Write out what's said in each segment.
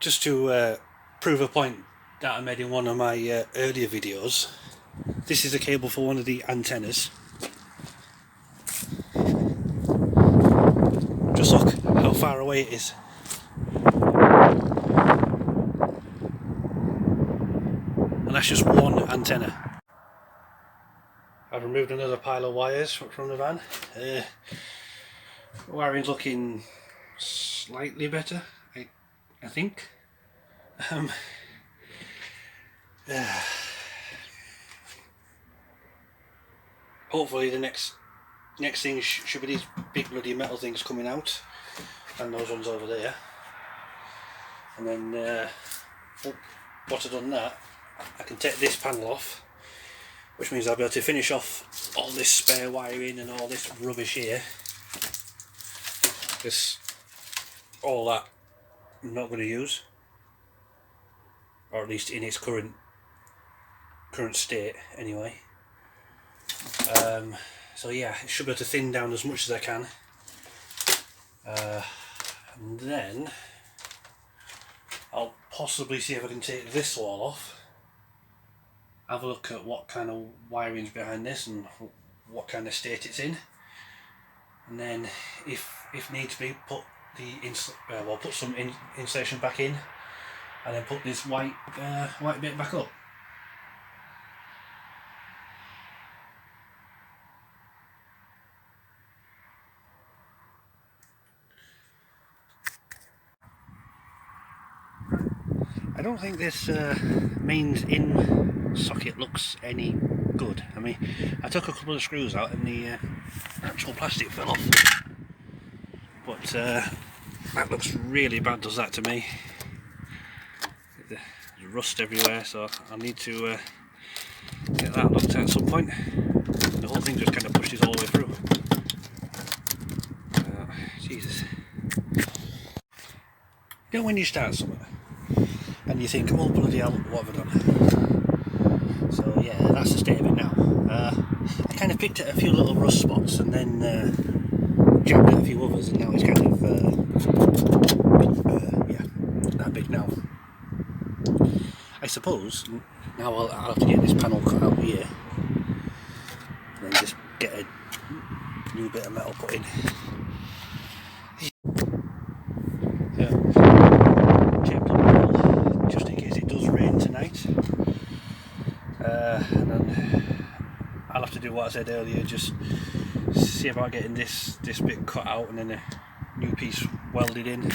Just to prove a point that I made in one of my earlier videos, this is a cable for one of the antennas. Just look how far away it is. And that's just one antenna. I've removed another pile of wires from the van. Wiring's looking slightly better, I think. Hopefully the next thing should be these big bloody metal things coming out, and those ones over there. And then once I've done that, I can take this panel off, which means I'll be able to finish off all this spare wiring and all this rubbish here. Because all that I'm not going to use, or at least in its current state anyway. So yeah, I should be able to thin down as much as I can, and then I'll possibly see if I can take this wall off, have a look at what kind of wiring's behind this and what kind of state it's in, and then if needs be, put put some insulation back in, and then put this white bit back up. I don't think this mains in socket looks any good. I mean, I took a couple of screws out and the actual plastic fell off, but that looks really bad, does that to me. There's rust everywhere, so I'll need to get that looked at some point. The whole thing just kind of pushes all the way through. Jesus. You know when you start something and you think, oh bloody hell, what have I done? So yeah, that's the state of it now. I kind of picked at a few little rust spots and then jabbed at a few others, and now it's kind of yeah, that big now. I suppose now I'll have to get this panel cut out here and then just get a new bit of metal put in. Just in case it does rain tonight, and then I'll have to do what I said earlier, just see about getting this bit cut out and then a new piece welded in.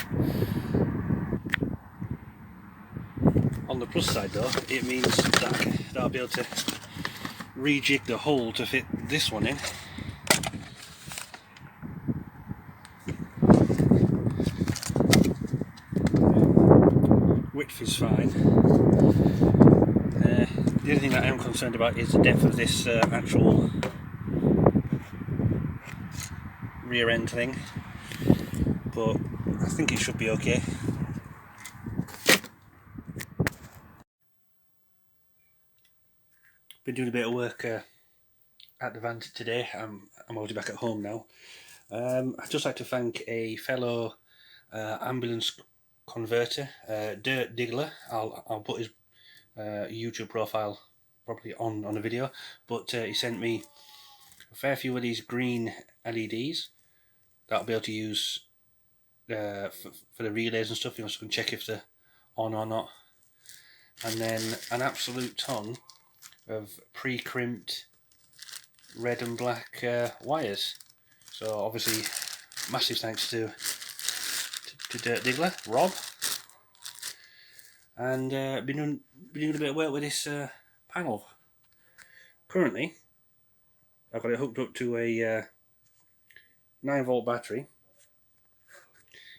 On the plus side though, it means that I'll be able to rejig the hole to fit this one in. Width is fine. The only thing that I am concerned about is the depth of this actual rear end thing, but I think it should be okay. Been doing a bit of work at the van today. I'm already back at home now. I'd just like to thank a fellow ambulance converter, Dirt Diggler. I'll put his YouTube profile probably on a video, but he sent me a fair few of these green LEDs that I'll be able to use for the relays and stuff, you know, so I can check if they're on or not. And then an absolute ton of pre-crimped red and black wires. So obviously massive thanks to Dirt Diggler, Rob. And been doing a bit of work with this panel. Currently I've got it hooked up to a 9-volt battery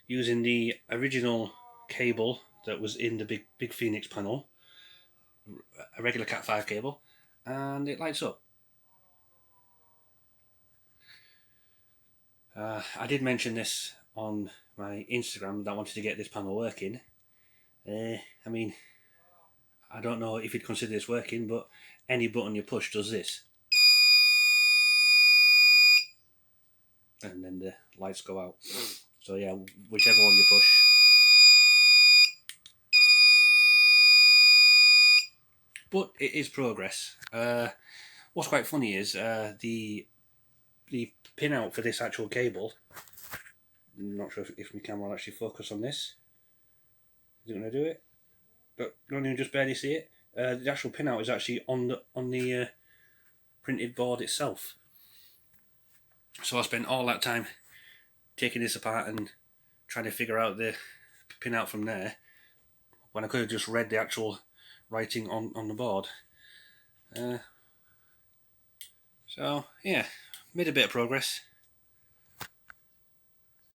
using the original cable that was in the big FNIX panel, a regular Cat 5 cable, and it lights up. I did mention this on my Instagram that I wanted to get this panel working. I mean, I don't know if you'd consider this working, but any button you push does this. And then the lights go out. So yeah, whichever one you push, but it is progress. What's quite funny is the pinout for this actual cable. I'm not sure if my camera will actually focus on this. Is it going to do it? But don't even just barely see it. The actual pinout is actually on the printed board itself. So I spent all that time taking this apart and trying to figure out the pinout from there, when I could have just read the actual writing on the board. So yeah, made a bit of progress.